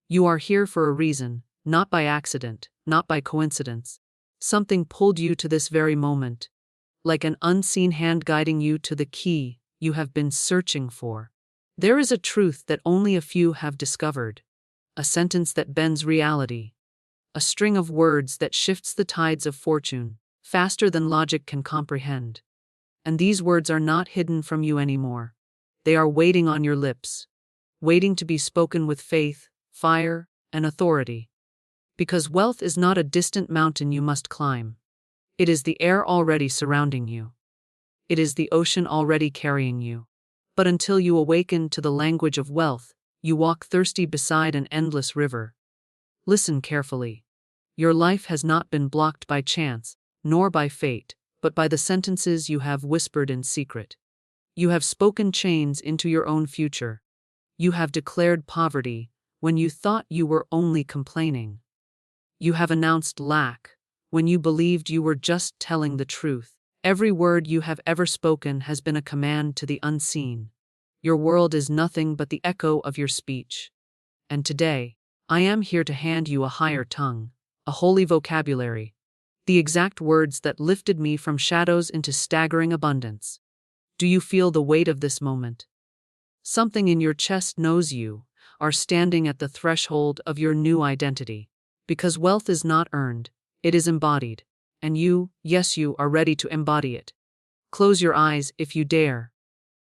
You are here for a reason, not by accident, not by coincidence. Something pulled you to this very moment, like an unseen hand guiding you to the key you have been searching for. There is a truth that only a few have discovered, a sentence that bends reality, a string of words that shifts the tides of fortune, faster than logic can comprehend. And these words are not hidden from you anymore. They are waiting on your lips, waiting to be spoken with faith, fire, and authority. Because wealth is not a distant mountain you must climb. It is the air already surrounding you. It is the ocean already carrying you. But until you awaken to the language of wealth, you walk thirsty beside an endless river. Listen carefully. Your life has not been blocked by chance, nor by fate, but by the sentences you have whispered in secret. You have spoken chains into your own future. You have declared poverty when you thought you were only complaining. You have announced lack when you believed you were just telling the truth. Every word you have ever spoken has been a command to the unseen. Your world is nothing but the echo of your speech. And today, I am here to hand you a higher tongue, a holy vocabulary, the exact words that lifted me from shadows into staggering abundance. Do you feel the weight of this moment? Something in your chest knows you are standing at the threshold of your new identity. Because wealth is not earned, it is embodied. And you, yes, you are ready to embody it. Close your eyes if you dare.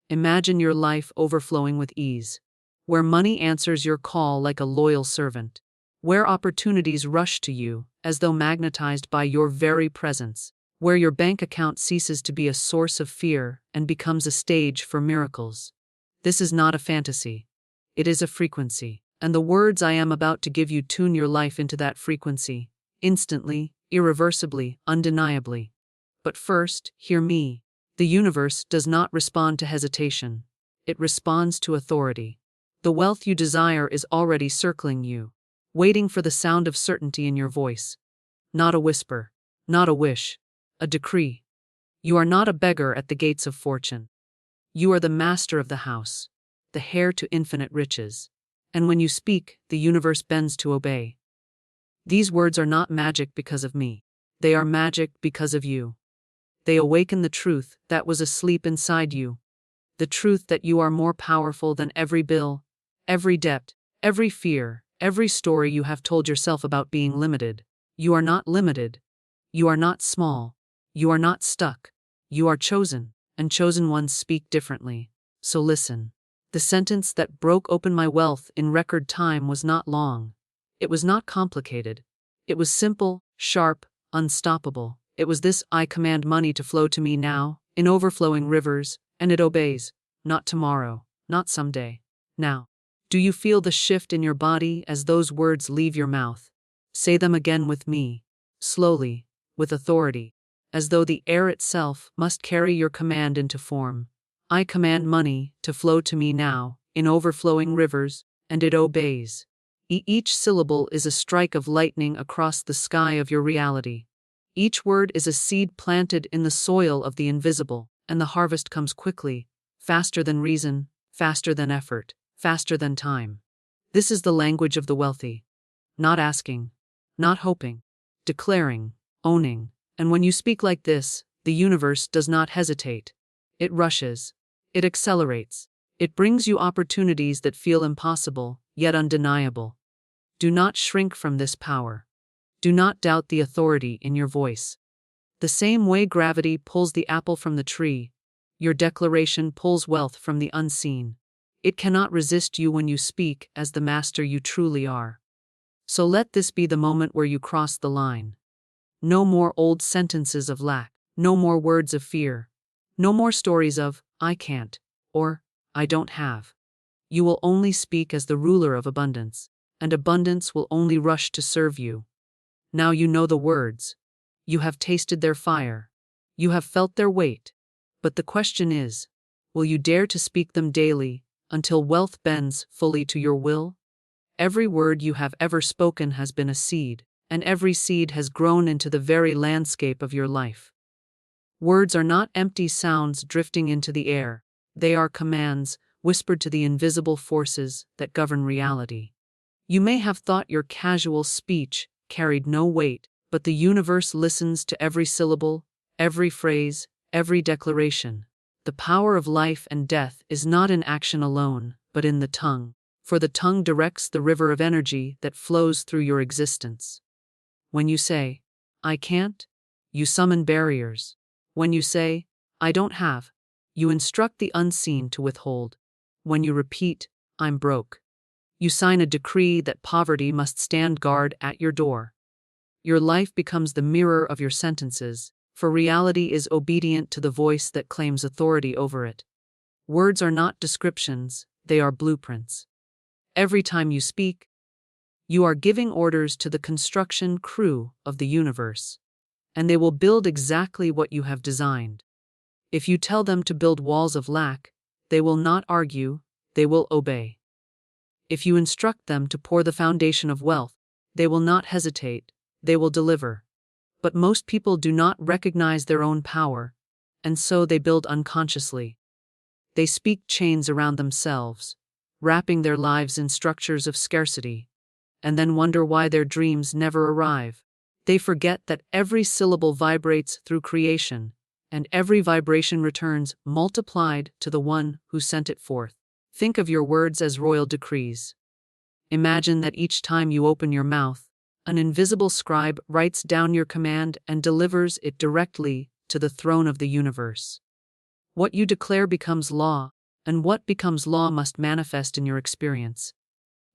Imagine your life overflowing with ease, where money answers your call like a loyal servant, where opportunities rush to you as though magnetized by your very presence, where your bank account ceases to be a source of fear and becomes a stage for miracles. This is not a fantasy. It is a frequency, and the words I am about to give you tune your life into that frequency, instantly, irreversibly, undeniably. But first, hear me. The universe does not respond to hesitation. It responds to authority. The wealth you desire is already circling you, waiting for the sound of certainty in your voice. Not a whisper, not a wish, a decree. You are not a beggar at the gates of fortune. You are the master of the house, the heir to infinite riches. And when you speak, the universe bends to obey. These words are not magic because of me. They are magic because of you. They awaken the truth that was asleep inside you. The truth that you are more powerful than every bill, every debt, every fear, every story you have told yourself about being limited. You are not limited. You are not small. You are not stuck. You are chosen, and chosen ones speak differently. So listen. The sentence that broke open my wealth in record time was not long. It was not complicated. It was simple, sharp, unstoppable. It was this: I command money to flow to me now, in overflowing rivers, and it obeys. Not tomorrow, not someday. Now. Do you feel the shift in your body as those words leave your mouth? Say them again with me, slowly, with authority, as though the air itself must carry your command into form. I command money to flow to me now, in overflowing rivers, and it obeys. Each syllable is a strike of lightning across the sky of your reality. Each word is a seed planted in the soil of the invisible, and the harvest comes quickly, faster than reason, faster than effort, faster than time. This is the language of the wealthy. Not asking, not hoping, declaring, owning. And when you speak like this, the universe does not hesitate. It rushes. It accelerates. It brings you opportunities that feel impossible, yet undeniable. Do not shrink from this power. Do not doubt the authority in your voice. The same way gravity pulls the apple from the tree, your declaration pulls wealth from the unseen. It cannot resist you when you speak as the master you truly are. So let this be the moment where you cross the line. No more old sentences of lack. No more words of fear. No more stories of, I can't, or, I don't have. You will only speak as the ruler of abundance, and abundance will only rush to serve you. Now you know the words. You have tasted their fire. You have felt their weight. But the question is, will you dare to speak them daily, until wealth bends fully to your will? Every word you have ever spoken has been a seed, and every seed has grown into the very landscape of your life. Words are not empty sounds drifting into the air. They are commands, whispered to the invisible forces that govern reality. You may have thought your casual speech carried no weight, but the universe listens to every syllable, every phrase, every declaration. The power of life and death is not in action alone, but in the tongue. For the tongue directs the river of energy that flows through your existence. When you say, I can't, you summon barriers. When you say, I don't have, you instruct the unseen to withhold. When you repeat, I'm broke, you sign a decree that poverty must stand guard at your door. Your life becomes the mirror of your sentences, for reality is obedient to the voice that claims authority over it. Words are not descriptions, they are blueprints. Every time you speak, you are giving orders to the construction crew of the universe, and they will build exactly what you have designed. If you tell them to build walls of lack, they will not argue, they will obey. If you instruct them to pour the foundation of wealth, they will not hesitate, they will deliver. But most people do not recognize their own power, and so they build unconsciously. They speak chains around themselves, wrapping their lives in structures of scarcity, and then wonder why their dreams never arrive. They forget that every syllable vibrates through creation, and every vibration returns multiplied to the one who sent it forth. Think of your words as royal decrees. Imagine that each time you open your mouth, an invisible scribe writes down your command and delivers it directly to the throne of the universe. What you declare becomes law, and what becomes law must manifest in your experience.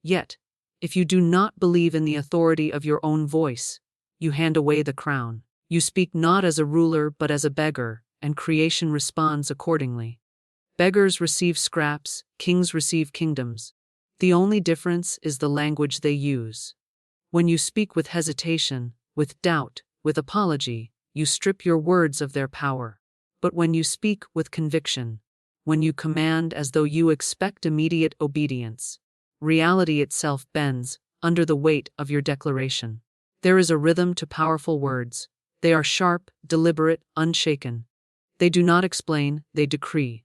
Yet, if you do not believe in the authority of your own voice, you hand away the crown. You speak not as a ruler but as a beggar, and creation responds accordingly. Beggars receive scraps, kings receive kingdoms. The only difference is the language they use. When you speak with hesitation, with doubt, with apology, you strip your words of their power. But when you speak with conviction, when you command as though you expect immediate obedience, reality itself bends under the weight of your declaration. There is a rhythm to powerful words. They are sharp, deliberate, unshaken. They do not explain, they decree.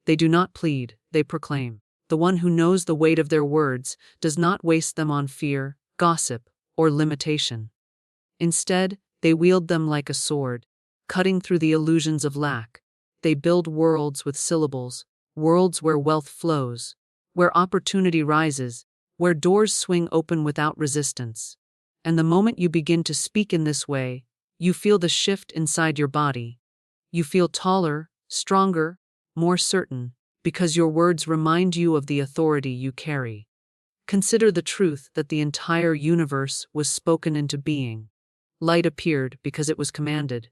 They do not plead, they proclaim. The one who knows the weight of their words does not waste them on fear, gossip, or limitation. Instead, they wield them like a sword, cutting through the illusions of lack. They build worlds with syllables, worlds where wealth flows, where opportunity rises, where doors swing open without resistance. And the moment you begin to speak in this way, you feel the shift inside your body. You feel taller, stronger, more certain, because your words remind you of the authority you carry. Consider the truth that the entire universe was spoken into being. Light appeared because it was commanded.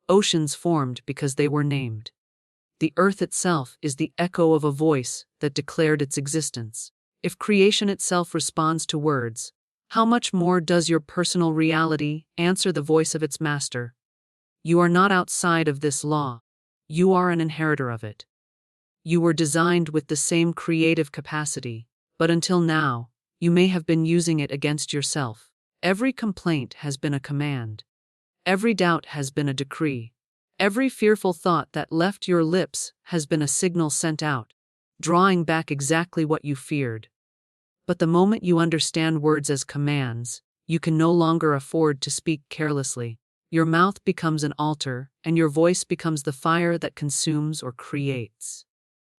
Oceans formed because they were named. The earth itself is the echo of a voice that declared its existence. If creation itself responds to words, how much more does your personal reality answer the voice of its master? You are not outside of this law. You are an inheritor of it. You were designed with the same creative capacity, but until now, you may have been using it against yourself. Every complaint has been a command. Every doubt has been a decree. Every fearful thought that left your lips has been a signal sent out, drawing back exactly what you feared. But the moment you understand words as commands, you can no longer afford to speak carelessly. Your mouth becomes an altar, and your voice becomes the fire that consumes or creates.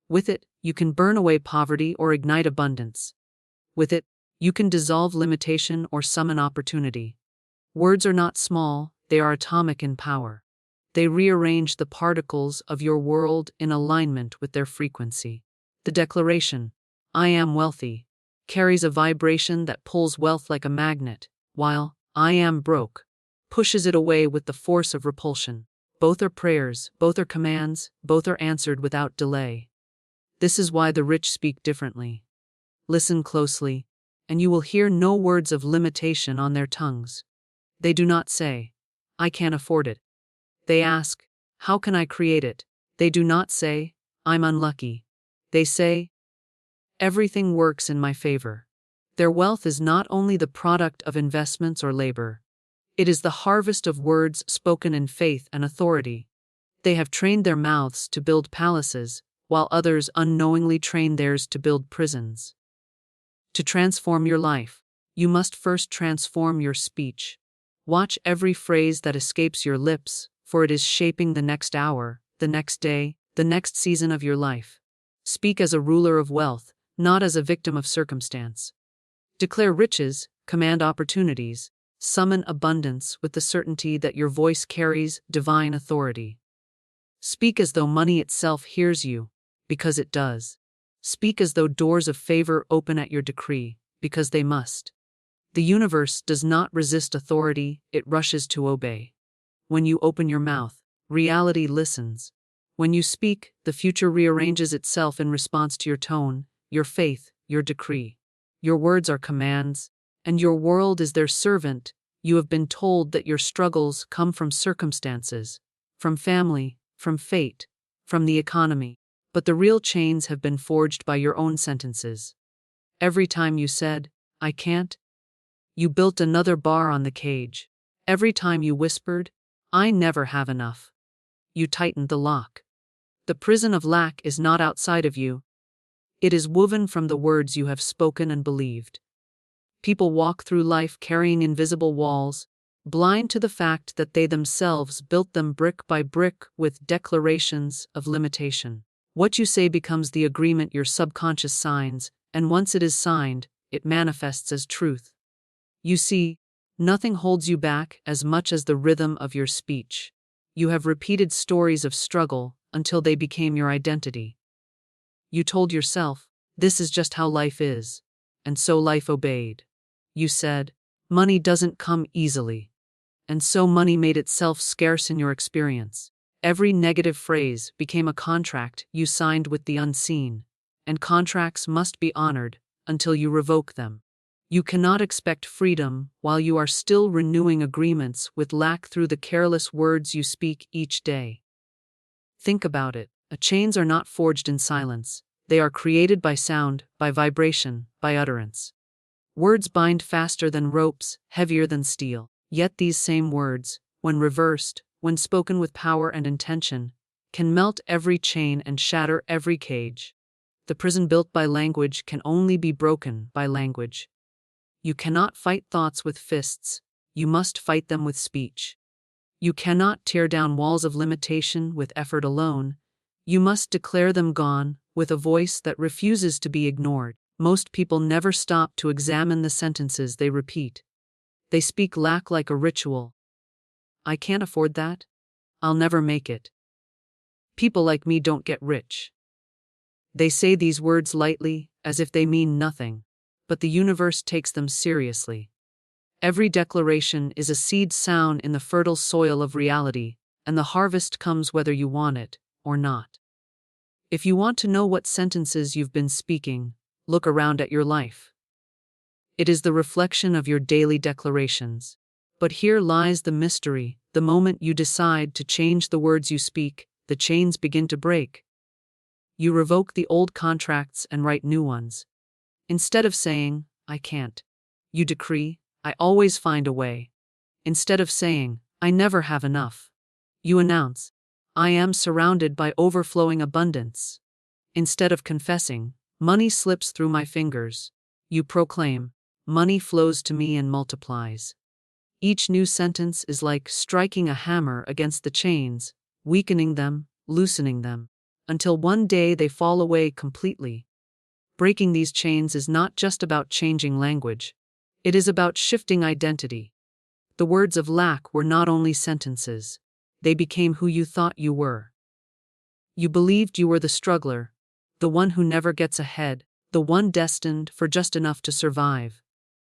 With it, you can burn away poverty or ignite abundance. With it, you can dissolve limitation or summon opportunity. Words are not small, they are atomic in power. They rearrange the particles of your world in alignment with their frequency. The declaration, I am wealthy, carries a vibration that pulls wealth like a magnet, while I am broke pushes it away with the force of repulsion. Both are prayers, both are commands, both are answered without delay. This is why the rich speak differently. Listen closely, and you will hear no words of limitation on their tongues. They do not say, I can't afford it. They ask, how can I create it? They do not say, I'm unlucky. They say, everything works in my favor. Their wealth is not only the product of investments or labor. It is the harvest of words spoken in faith and authority. They have trained their mouths to build palaces, while others unknowingly train theirs to build prisons. To transform your life, you must first transform your speech. Watch every phrase that escapes your lips, for it is shaping the next hour, the next day, the next season of your life. Speak as a ruler of wealth, not as a victim of circumstance. Declare riches, command opportunities, summon abundance with the certainty that your voice carries divine authority. Speak as though money itself hears you, because it does. Speak as though doors of favor open at your decree, because they must. The universe does not resist authority, it rushes to obey. When you open your mouth, reality listens. When you speak, the future rearranges itself in response to your tone, your faith, your decree. Your words are commands, and your world is their servant. You have been told that your struggles come from circumstances, from family, from fate, from the economy. But the real chains have been forged by your own sentences. Every time you said, "I can't," you built another bar on the cage. Every time you whispered, "I never have enough," you tightened the lock. The prison of lack is not outside of you. It is woven from the words you have spoken and believed. People walk through life carrying invisible walls, blind to the fact that they themselves built them brick by brick with declarations of limitation. What you say becomes the agreement your subconscious signs, and once it is signed, it manifests as truth. You see, nothing holds you back as much as the rhythm of your speech. You have repeated stories of struggle until they became your identity. You told yourself, "This is just how life is," and so life obeyed. You said, "Money doesn't come easily," and so money made itself scarce in your experience. Every negative phrase became a contract you signed with the unseen, and contracts must be honored until you revoke them. You cannot expect freedom while you are still renewing agreements with lack through the careless words you speak each day. Think about it. Chains are not forged in silence. They are created by sound, by vibration, by utterance. Words bind faster than ropes, heavier than steel. Yet these same words, when reversed, when spoken with power and intention, can melt every chain and shatter every cage. The prison built by language can only be broken by language. You cannot fight thoughts with fists, you must fight them with speech. You cannot tear down walls of limitation with effort alone, you must declare them gone with a voice that refuses to be ignored. Most people never stop to examine the sentences they repeat. They speak lack like a ritual. "I can't afford that. I'll never make it. People like me don't get rich." They say these words lightly, as if they mean nothing, but the universe takes them seriously. Every declaration is a seed sown in the fertile soil of reality, and the harvest comes whether you want it or not. If you want to know what sentences you've been speaking, look around at your life. It is the reflection of your daily declarations. But here lies the mystery. The moment you decide to change the words you speak, the chains begin to break. You revoke the old contracts and write new ones. Instead of saying, "I can't," you decree, "I always find a way." Instead of saying, "I never have enough," you announce, "I am surrounded by overflowing abundance." Instead of confessing, "Money slips through my fingers," you proclaim, "Money flows to me and multiplies." Each new sentence is like striking a hammer against the chains, weakening them, loosening them, until one day they fall away completely. Breaking these chains is not just about changing language. It is about shifting identity. The words of lack were not only sentences. They became who you thought you were. You believed you were the struggler, the one who never gets ahead, the one destined for just enough to survive.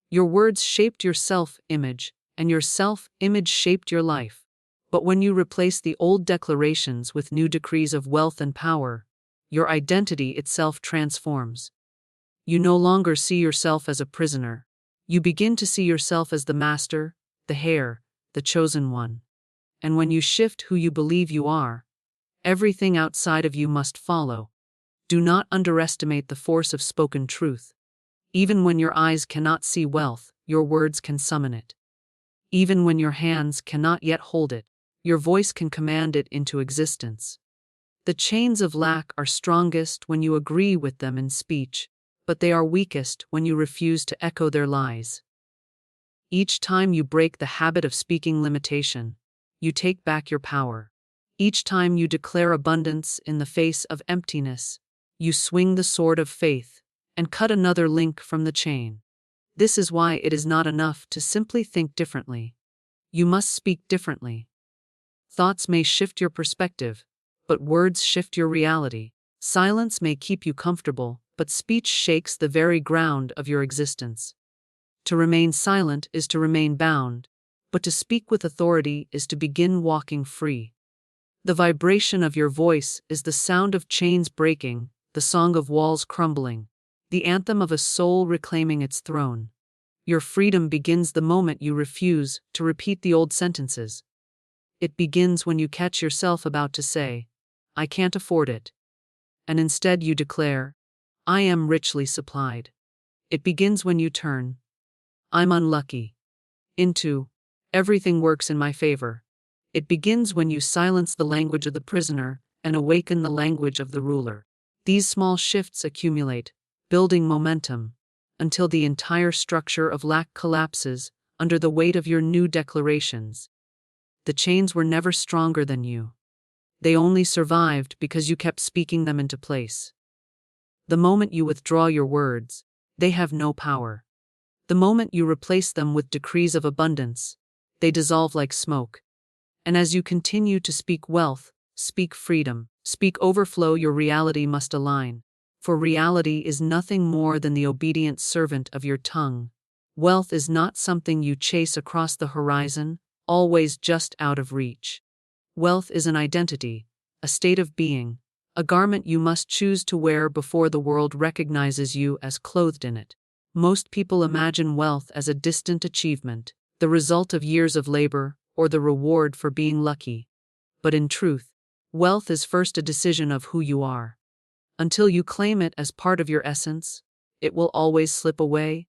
Your words shaped your self-image, and your self-image shaped your life. But when you replace the old declarations with new decrees of wealth and power, your identity itself transforms. You no longer see yourself as a prisoner. You begin to see yourself as the master, the heir, the chosen one. And when you shift who you believe you are, everything outside of you must follow. Do not underestimate the force of spoken truth. Even when your eyes cannot see wealth, your words can summon it. Even when your hands cannot yet hold it, your voice can command it into existence. The chains of lack are strongest when you agree with them in speech, but they are weakest when you refuse to echo their lies. Each time you break the habit of speaking limitation, you take back your power. Each time you declare abundance in the face of emptiness, you swing the sword of faith and cut another link from the chain. This is why it is not enough to simply think differently. You must speak differently. Thoughts may shift your perspective, but words shift your reality. Silence may keep you comfortable, but speech shakes the very ground of your existence. To remain silent is to remain bound, but to speak with authority is to begin walking free. The vibration of your voice is the sound of chains breaking, the song of walls crumbling, the anthem of a soul reclaiming its throne. Your freedom begins the moment you refuse to repeat the old sentences. It begins when you catch yourself about to say, "I can't afford it," and instead you declare, "I am richly supplied." It begins when you turn, "I'm unlucky," into, "Everything works in my favor." It begins when you silence the language of the prisoner and awaken the language of the ruler. These small shifts accumulate, building momentum, until the entire structure of lack collapses under the weight of your new declarations. The chains were never stronger than you. They only survived because you kept speaking them into place. The moment you withdraw your words, they have no power. The moment you replace them with decrees of abundance, they dissolve like smoke. And as you continue to speak wealth, speak freedom, speak overflow, your reality must align. For reality is nothing more than the obedient servant of your tongue. Wealth is not something you chase across the horizon, always just out of reach. Wealth is an identity, a state of being, a garment you must choose to wear before the world recognizes you as clothed in it. Most people imagine wealth as a distant achievement, the result of years of labor, or the reward for being lucky. But in truth, wealth is first a decision of who you are. Until you claim it as part of your essence, it will always slip away,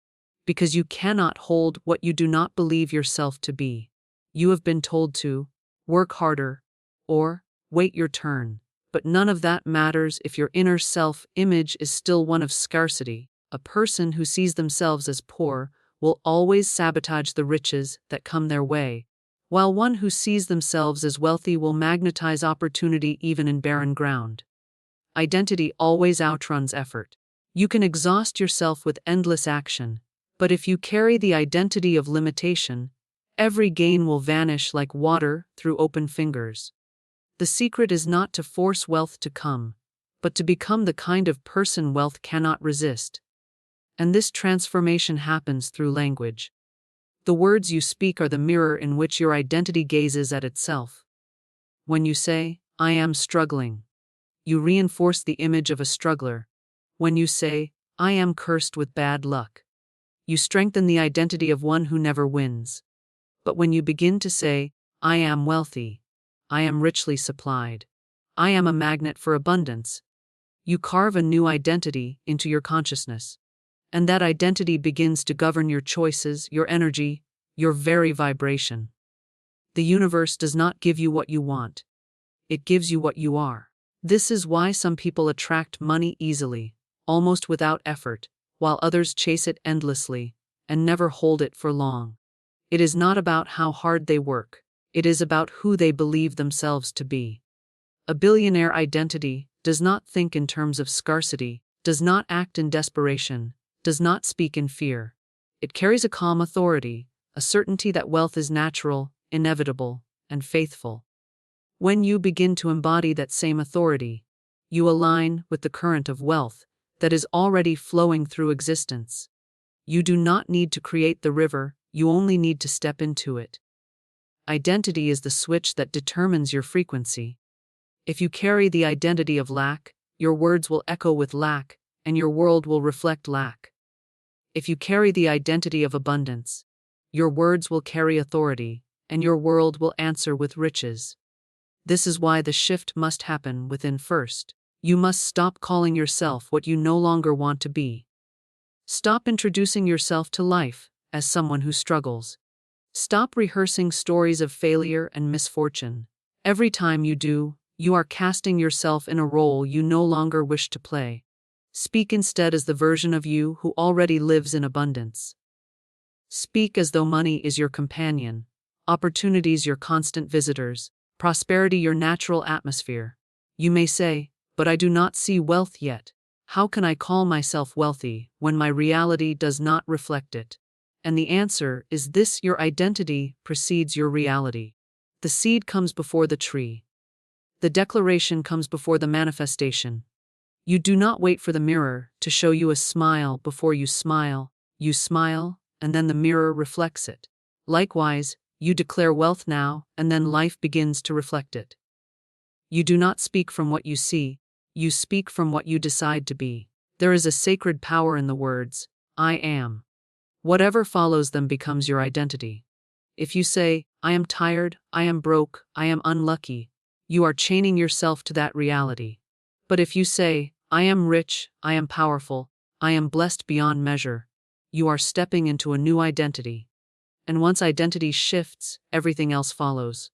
because you cannot hold what you do not believe yourself to be. You have been told to work harder or wait your turn, but none of that matters if your inner self-image is still one of scarcity. A person who sees themselves as poor will always sabotage the riches that come their way, while one who sees themselves as wealthy will magnetize opportunity even in barren ground. Identity always outruns effort. You can exhaust yourself with endless action, but if you carry the identity of limitation, every gain will vanish like water through open fingers. The secret is not to force wealth to come, but to become the kind of person wealth cannot resist. And this transformation happens through language. The words you speak are the mirror in which your identity gazes at itself. When you say, "I am struggling," you reinforce the image of a struggler. When you say, "I am cursed with bad luck," you strengthen the identity of one who never wins. But when you begin to say, "I am wealthy," "I am richly supplied," "I am a magnet for abundance," you carve a new identity into your consciousness. And that identity begins to govern your choices, your energy, your very vibration. The universe does not give you what you want. It gives you what you are. This is why some people attract money easily, almost without effort, while others chase it endlessly and never hold it for long. It is not about how hard they work. It is about who they believe themselves to be. A billionaire identity does not think in terms of scarcity, does not act in desperation, does not speak in fear. It carries a calm authority, a certainty that wealth is natural, inevitable, and faithful. When you begin to embody that same authority, you align with the current of wealth that is already flowing through existence. You do not need to create the river, you only need to step into it. Identity is the switch that determines your frequency. If you carry the identity of lack, your words will echo with lack, and your world will reflect lack. If you carry the identity of abundance, your words will carry authority, and your world will answer with riches. This is why the shift must happen within first. You must stop calling yourself what you no longer want to be. Stop introducing yourself to life as someone who struggles. Stop rehearsing stories of failure and misfortune. Every time you do, you are casting yourself in a role you no longer wish to play. Speak instead as the version of you who already lives in abundance. Speak as though money is your companion, opportunities your constant visitors, prosperity your natural atmosphere. You may say, "But I do not see wealth yet. How can I call myself wealthy when my reality does not reflect it?" And the answer is this: your identity precedes your reality. The seed comes before the tree. The declaration comes before the manifestation. You do not wait for the mirror to show you a smile before you smile. You smile, and then the mirror reflects it. Likewise, you declare wealth now, and then life begins to reflect it. You do not speak from what you see, you speak from what you decide to be. There is a sacred power in the words, "I am." Whatever follows them becomes your identity. If you say, "I am tired, I am broke, I am unlucky," you are chaining yourself to that reality. But if you say, "I am rich, I am powerful, I am blessed beyond measure," you are stepping into a new identity. And once identity shifts, everything else follows.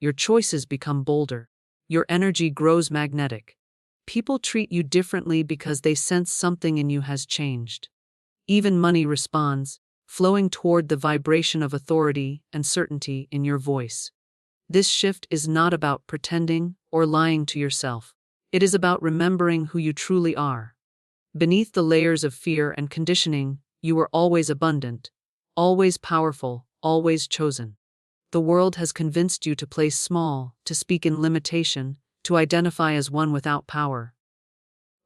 Your choices become bolder. Your energy grows magnetic. People treat you differently because they sense something in you has changed. Even money responds, flowing toward the vibration of authority and certainty in your voice. This shift is not about pretending or lying to yourself. It is about remembering who you truly are. Beneath the layers of fear and conditioning, you were always abundant, always powerful, always chosen. The world has convinced you to play small, to speak in limitation, to identify as one without power.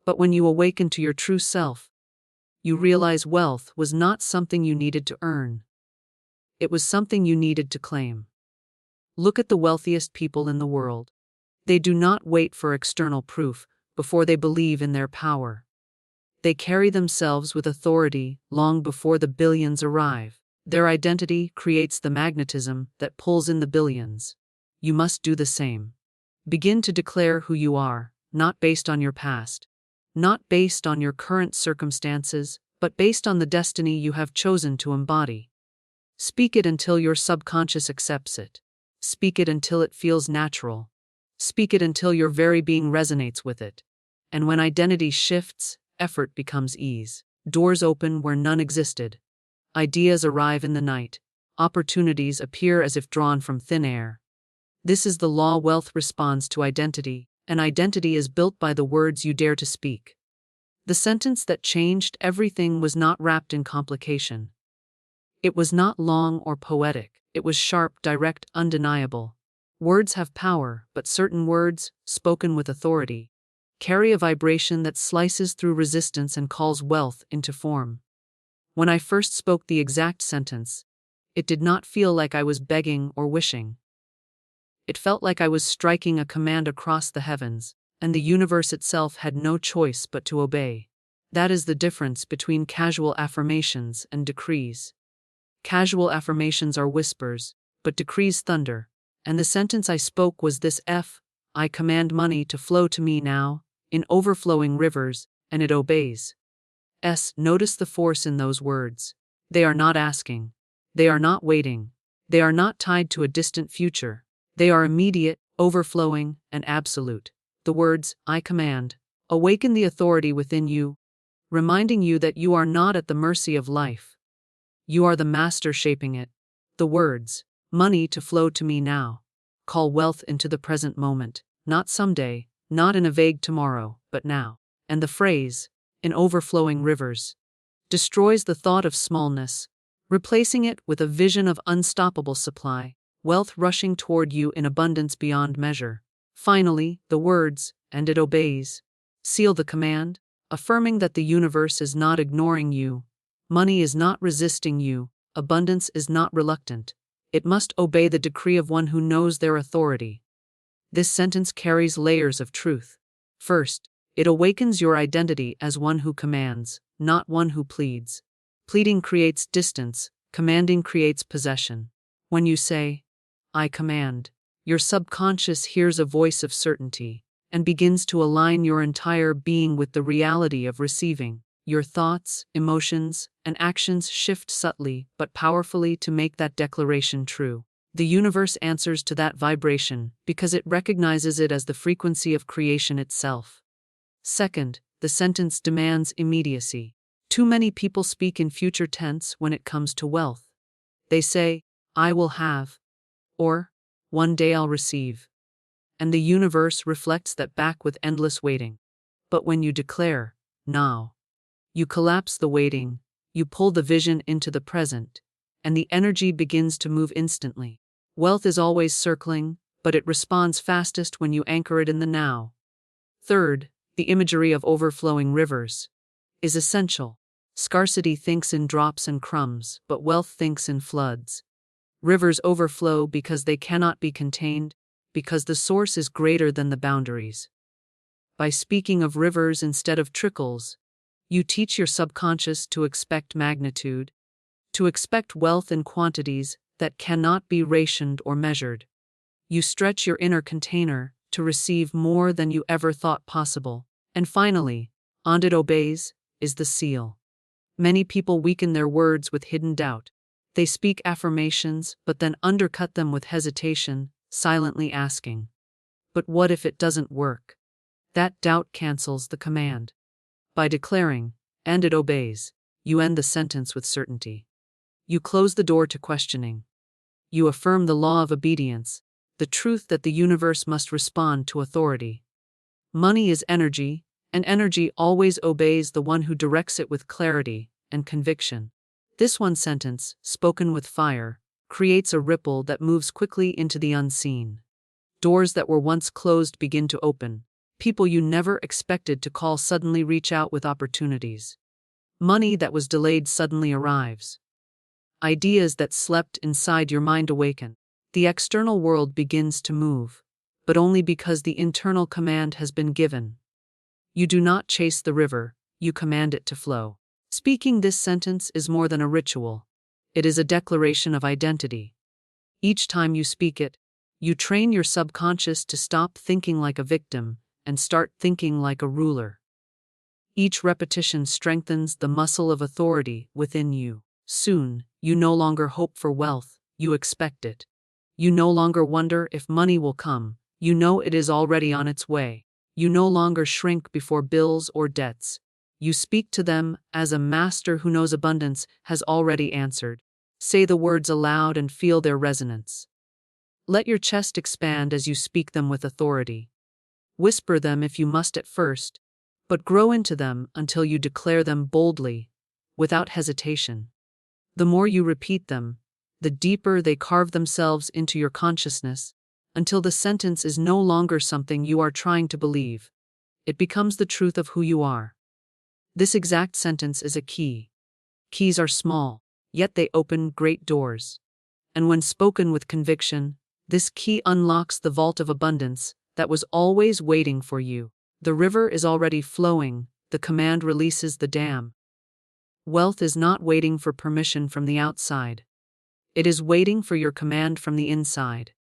But when you awaken to your true self, you realize wealth was not something you needed to earn. It was something you needed to claim. Look at the wealthiest people in the world. They do not wait for external proof before they believe in their power. They carry themselves with authority long before the billions arrive. Their identity creates the magnetism that pulls in the billions. You must do the same. Begin to declare who you are, not based on your past, not based on your current circumstances, but based on the destiny you have chosen to embody. Speak it until your subconscious accepts it. Speak it until it feels natural. Speak it until your very being resonates with it. And when identity shifts, effort becomes ease. Doors open where none existed. Ideas arrive in the night. Opportunities appear as if drawn from thin air. This is the law. Wealth responds to identity, and identity is built by the words you dare to speak. The sentence that changed everything was not wrapped in complication. It was not long or poetic. It was sharp, direct, undeniable. Words have power, but certain words, spoken with authority, carry a vibration that slices through resistance and calls wealth into form. When I first spoke the exact sentence, it did not feel like I was begging or wishing. It felt like I was striking a command across the heavens, and the universe itself had no choice but to obey. That is the difference between casual affirmations and decrees. Casual affirmations are whispers, but decrees thunder. And the sentence I spoke was this: I command money to flow to me now, in overflowing rivers, and it obeys. Notice the force in those words. They are not asking. They are not waiting. They are not tied to a distant future. They are immediate, overflowing, and absolute. The words, "I command," awaken the authority within you, reminding you that you are not at the mercy of life. You are the master shaping it. The words, "Money to flow to me now," call wealth into the present moment, not someday, not in a vague tomorrow, but now. And the phrase, "in overflowing rivers," destroys the thought of smallness, replacing it with a vision of unstoppable supply, wealth rushing toward you in abundance beyond measure. Finally, the words, "and it obeys," seal the command, affirming that the universe is not ignoring you, money is not resisting you, abundance is not reluctant. It must obey the decree of one who knows their authority. This sentence carries layers of truth. First, it awakens your identity as one who commands, not one who pleads. Pleading creates distance, commanding creates possession. When you say, "I command," your subconscious hears a voice of certainty and begins to align your entire being with the reality of receiving. Your thoughts, emotions, and actions shift subtly but powerfully to make that declaration true. The universe answers to that vibration because it recognizes it as the frequency of creation itself. Second, the sentence demands immediacy. Too many people speak in future tense when it comes to wealth. They say, I will have, or one day I'll receive. And the universe reflects that back with endless waiting. But when you declare, now, you collapse the waiting, you pull the vision into the present, and the energy begins to move instantly. Wealth is always circling, but it responds fastest when you anchor it in the now. Third, the imagery of overflowing rivers is essential. Scarcity thinks in drops and crumbs, but wealth thinks in floods. Rivers overflow because they cannot be contained, because the source is greater than the boundaries. By speaking of rivers instead of trickles, you teach your subconscious to expect magnitude, to expect wealth in quantities that cannot be rationed or measured. You stretch your inner container to receive more than you ever thought possible. And finally, and it obeys, is the seal. Many people weaken their words with hidden doubt. They speak affirmations but then undercut them with hesitation, silently asking, but what if it doesn't work? That doubt cancels the command. By declaring, and it obeys, you end the sentence with certainty. You close the door to questioning. You affirm the law of obedience, the truth that the universe must respond to authority. Money is energy, and energy always obeys the one who directs it with clarity and conviction. This one sentence, spoken with fire, creates a ripple that moves quickly into the unseen. Doors that were once closed begin to open. People you never expected to call suddenly reach out with opportunities. Money that was delayed suddenly arrives. Ideas that slept inside your mind awaken. The external world begins to move, but only because the internal command has been given. You do not chase the river, you command it to flow. Speaking this sentence is more than a ritual. It is a declaration of identity. Each time you speak it, you train your subconscious to stop thinking like a victim and start thinking like a ruler. Each repetition strengthens the muscle of authority within you. Soon, you no longer hope for wealth, you expect it. You no longer wonder if money will come, you know it is already on its way. You no longer shrink before bills or debts. You speak to them as a master who knows abundance has already answered. Say the words aloud and feel their resonance. Let your chest expand as you speak them with authority. Whisper them if you must at first, but grow into them until you declare them boldly, without hesitation. The more you repeat them, the deeper they carve themselves into your consciousness, until the sentence is no longer something you are trying to believe. It becomes the truth of who you are. This exact sentence is a key. Keys are small, yet they open great doors. And when spoken with conviction, this key unlocks the vault of abundance that was always waiting for you. The river is already flowing, the command releases the dam. Wealth is not waiting for permission from the outside. It is waiting for your command from the inside.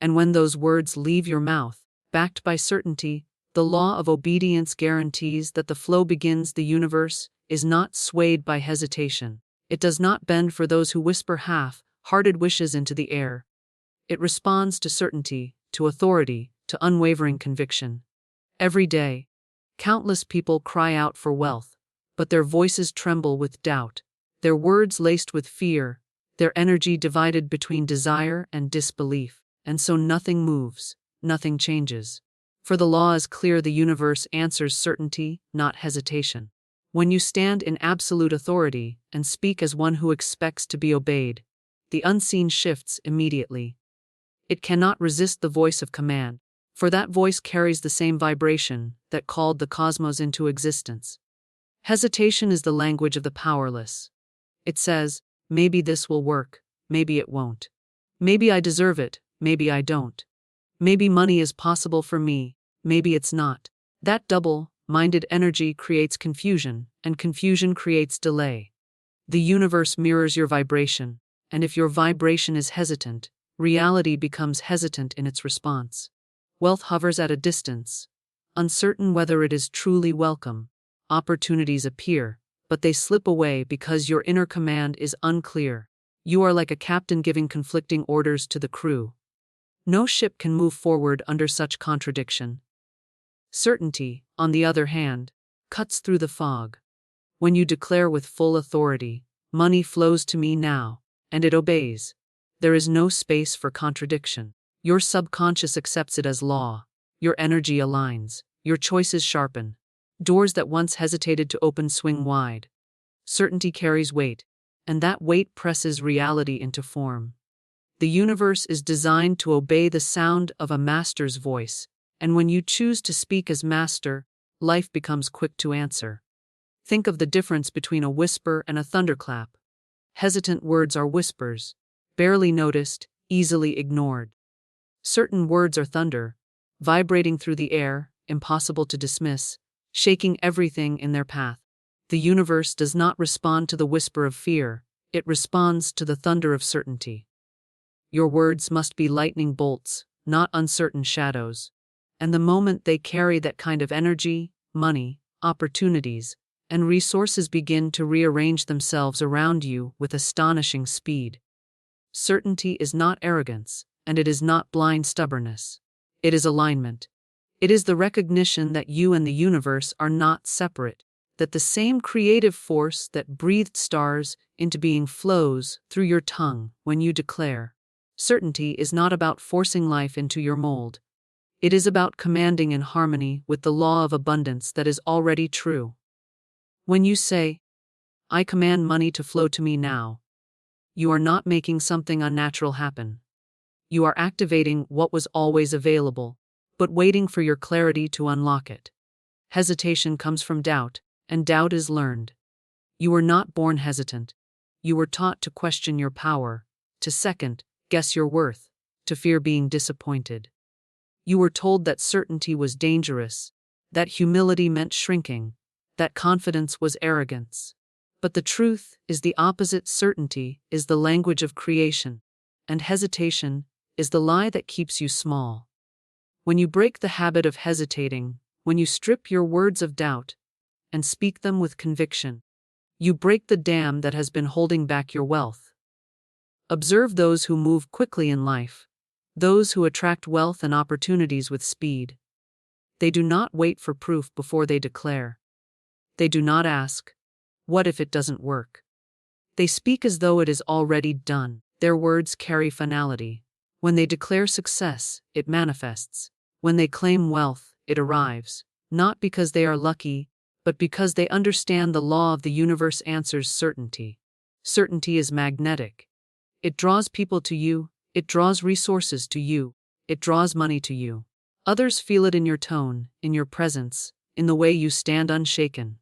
And when those words leave your mouth, backed by certainty, the law of obedience guarantees that the flow begins. The universe is not swayed by hesitation. It does not bend for those who whisper half-hearted wishes into the air. It responds to certainty, to authority, to unwavering conviction. Every day, countless people cry out for wealth, but their voices tremble with doubt, their words laced with fear, their energy divided between desire and disbelief. And so nothing moves, nothing changes. For the law is clear, the universe answers certainty, not hesitation. When you stand in absolute authority and speak as one who expects to be obeyed, the unseen shifts immediately. It cannot resist the voice of command, for that voice carries the same vibration that called the cosmos into existence. Hesitation is the language of the powerless. It says, maybe this will work, maybe it won't. Maybe I deserve it, maybe I don't. Maybe money is possible for me, maybe it's not. That double-minded energy creates confusion, and confusion creates delay. The universe mirrors your vibration, and if your vibration is hesitant, reality becomes hesitant in its response. Wealth hovers at a distance, uncertain whether it is truly welcome. Opportunities appear, but they slip away because your inner command is unclear. You are like a captain giving conflicting orders to the crew. No ship can move forward under such contradiction. Certainty, on the other hand, cuts through the fog. When you declare with full authority, money flows to me now, and it obeys. There is no space for contradiction. Your subconscious accepts it as law. Your energy aligns. Your choices sharpen. Doors that once hesitated to open swing wide. Certainty carries weight, and that weight presses reality into form. The universe is designed to obey the sound of a master's voice, and when you choose to speak as master, life becomes quick to answer. Think of the difference between a whisper and a thunderclap. Hesitant words are whispers, barely noticed, easily ignored. Certain words are thunder, vibrating through the air, impossible to dismiss, shaking everything in their path. The universe does not respond to the whisper of fear, it responds to the thunder of certainty. Your words must be lightning bolts, not uncertain shadows. And the moment they carry that kind of energy, money, opportunities, and resources begin to rearrange themselves around you with astonishing speed. Certainty is not arrogance, and it is not blind stubbornness. It is alignment. It is the recognition that you and the universe are not separate, that the same creative force that breathed stars into being flows through your tongue when you declare. Certainty is not about forcing life into your mold. It is about commanding in harmony with the law of abundance that is already true. When you say, I command money to flow to me now, you are not making something unnatural happen. You are activating what was always available, but waiting for your clarity to unlock it. Hesitation comes from doubt, and doubt is learned. You were not born hesitant. You were taught to question your power, to second guess your worth, to fear being disappointed. You were told that certainty was dangerous, that humility meant shrinking, that confidence was arrogance. But the truth is the opposite. Certainty is the language of creation, and hesitation is the lie that keeps you small. When you break the habit of hesitating, when you strip your words of doubt and speak them with conviction, you break the dam that has been holding back your wealth. Observe those who move quickly in life, those who attract wealth and opportunities with speed. They do not wait for proof before they declare. They do not ask, what if it doesn't work? They speak as though it is already done. Their words carry finality. When they declare success, it manifests. When they claim wealth, it arrives. Not because they are lucky, but because they understand the law of the universe answers certainty. Certainty is magnetic. It draws people to you, it draws resources to you, it draws money to you. Others feel it in your tone, in your presence, in the way you stand unshaken.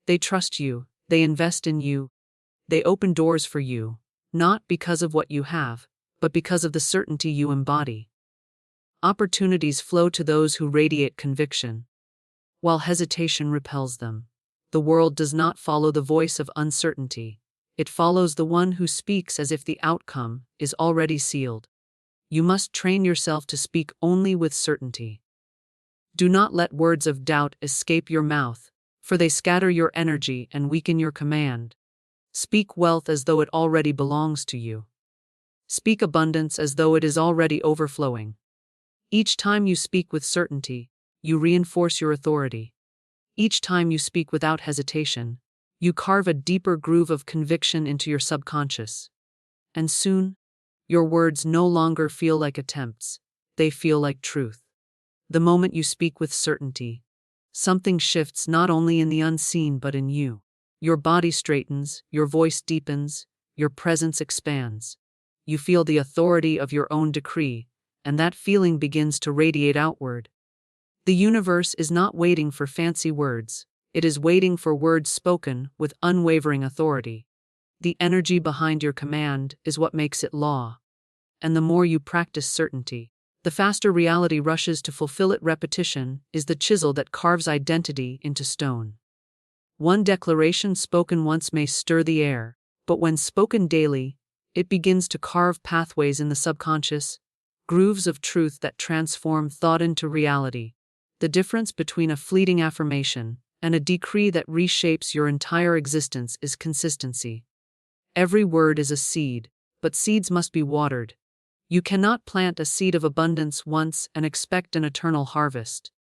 They trust you, they invest in you, they open doors for you, not because of what you have, but because of the certainty you embody. Opportunities flow to those who radiate conviction, while hesitation repels them. The world does not follow the voice of uncertainty. It follows the one who speaks as if the outcome is already sealed. You must train yourself to speak only with certainty. Do not let words of doubt escape your mouth, for they scatter your energy and weaken your command. Speak wealth as though it already belongs to you. Speak abundance as though it is already overflowing. Each time you speak with certainty, you reinforce your authority. Each time you speak without hesitation, you carve a deeper groove of conviction into your subconscious. And soon, your words no longer feel like attempts, they feel like truth. The moment you speak with certainty, something shifts not only in the unseen but in you. Your body straightens, your voice deepens, your presence expands. You feel the authority of your own decree, and that feeling begins to radiate outward. The universe is not waiting for fancy words, it is waiting for words spoken with unwavering authority. The energy behind your command is what makes it law. And the more you practice certainty, the faster reality rushes to fulfill it. Repetition is the chisel that carves identity into stone. One declaration spoken once may stir the air, but when spoken daily, it begins to carve pathways in the subconscious, grooves of truth that transform thought into reality. The difference between a fleeting affirmation and a decree that reshapes your entire existence is consistency. Every word is a seed, but seeds must be watered. You cannot plant a seed of abundance once and expect an eternal harvest.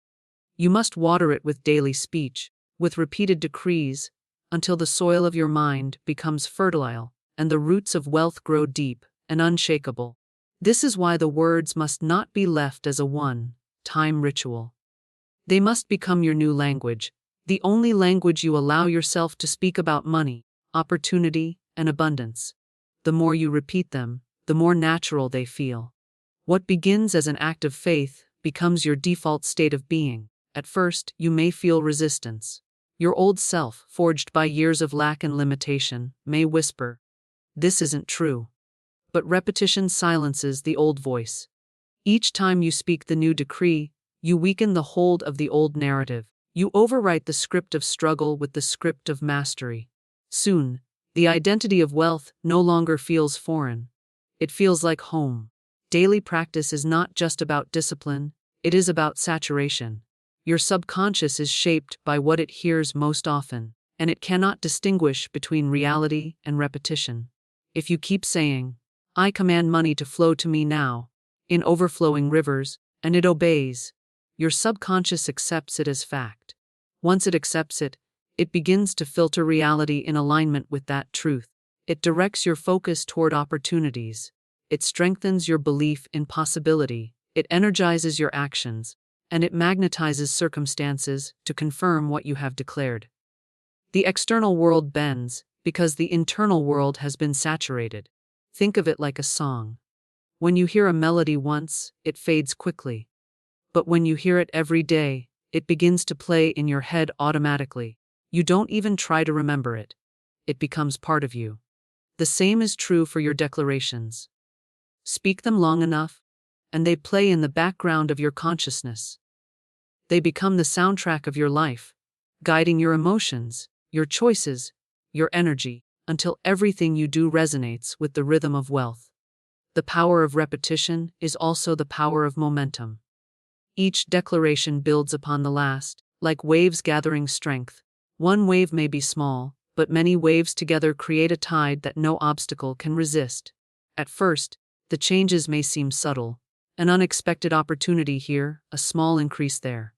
You must water it with daily speech, with repeated decrees, until the soil of your mind becomes fertile and the roots of wealth grow deep and unshakable. This is why the words must not be left as a one-time ritual. They must become your new language, the only language you allow yourself to speak about money, opportunity, and abundance. The more you repeat them, the more natural they feel. What begins as an act of faith becomes your default state of being. At first, you may feel resistance. Your old self, forged by years of lack and limitation, may whisper, "This isn't true." But repetition silences the old voice. Each time you speak the new decree, you weaken the hold of the old narrative. You overwrite the script of struggle with the script of mastery. Soon, the identity of wealth no longer feels foreign. It feels like home. Daily practice is not just about discipline, it is about saturation. Your subconscious is shaped by what it hears most often, and it cannot distinguish between reality and repetition. If you keep saying, "I command money to flow to me now," in overflowing rivers, and it obeys, your subconscious accepts it as fact. Once it accepts it, it begins to filter reality in alignment with that truth. It directs your focus toward opportunities. It strengthens your belief in possibility. It energizes your actions, and it magnetizes circumstances to confirm what you have declared. The external world bends because the internal world has been saturated. Think of it like a song. When you hear a melody once, it fades quickly. But when you hear it every day, it begins to play in your head automatically. You don't even try to remember it. It becomes part of you. The same is true for your declarations. Speak them long enough, and they play in the background of your consciousness. They become the soundtrack of your life, guiding your emotions, your choices, your energy, until everything you do resonates with the rhythm of wealth. The power of repetition is also the power of momentum. Each declaration builds upon the last, like waves gathering strength. One wave may be small, but many waves together create a tide that no obstacle can resist. At first, the changes may seem subtle, an unexpected opportunity here, a small increase there.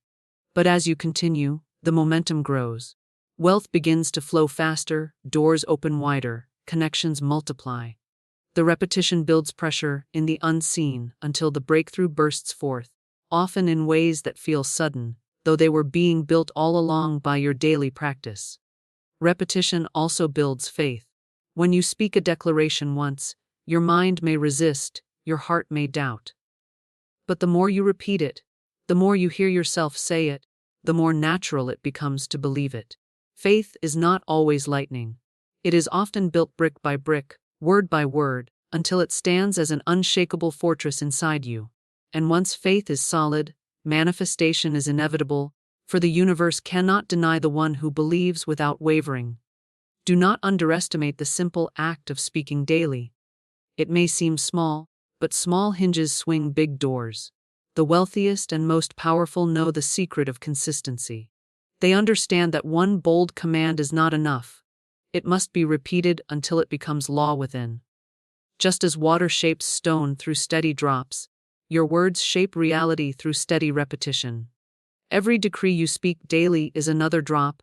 But as you continue, the momentum grows. Wealth begins to flow faster, doors open wider, connections multiply. The repetition builds pressure in the unseen until the breakthrough bursts forth, often in ways that feel sudden, though they were being built all along by your daily practice. Repetition also builds faith. When you speak a declaration once, your mind may resist, your heart may doubt. But the more you repeat it, the more you hear yourself say it, the more natural it becomes to believe it. Faith is not always lightning. It is often built brick by brick, word by word, until it stands as an unshakable fortress inside you. And once faith is solid, manifestation is inevitable, for the universe cannot deny the one who believes without wavering. Do not underestimate the simple act of speaking daily. It may seem small, but small hinges swing big doors. The wealthiest and most powerful know the secret of consistency. They understand that one bold command is not enough. It must be repeated until it becomes law within. Just as water shapes stone through steady drops, your words shape reality through steady repetition. Every decree you speak daily is another drop,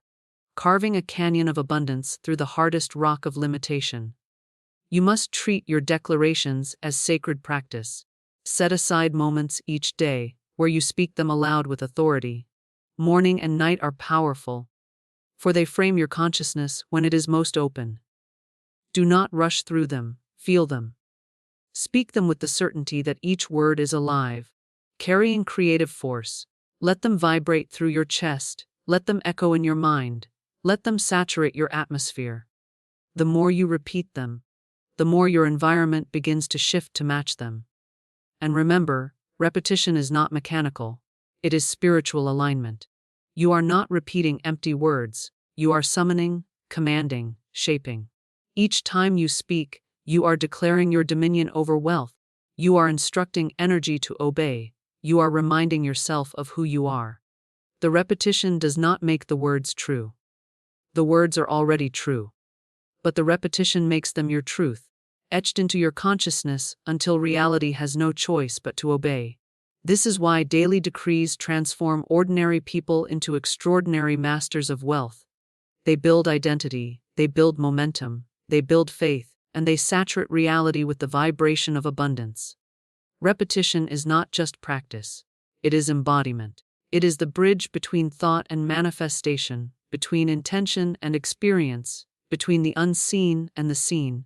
carving a canyon of abundance through the hardest rock of limitation. You must treat your declarations as sacred practice. Set aside moments each day where you speak them aloud with authority. Morning and night are powerful, for they frame your consciousness when it is most open. Do not rush through them, feel them. Speak them with the certainty that each word is alive, carrying creative force. Let them vibrate through your chest, let them echo in your mind, let them saturate your atmosphere. The more you repeat them, the more your environment begins to shift to match them. And remember, repetition is not mechanical, it is spiritual alignment. You are not repeating empty words, you are summoning, commanding, shaping. Each time you speak, you are declaring your dominion over wealth. You are instructing energy to obey. You are reminding yourself of who you are. The repetition does not make the words true. The words are already true. But the repetition makes them your truth, etched into your consciousness until reality has no choice but to obey. This is why daily decrees transform ordinary people into extraordinary masters of wealth. They build identity, they build momentum, they build faith, and they saturate reality with the vibration of abundance. Repetition is not just practice, it is embodiment. It is the bridge between thought and manifestation, between intention and experience, between the unseen and the seen.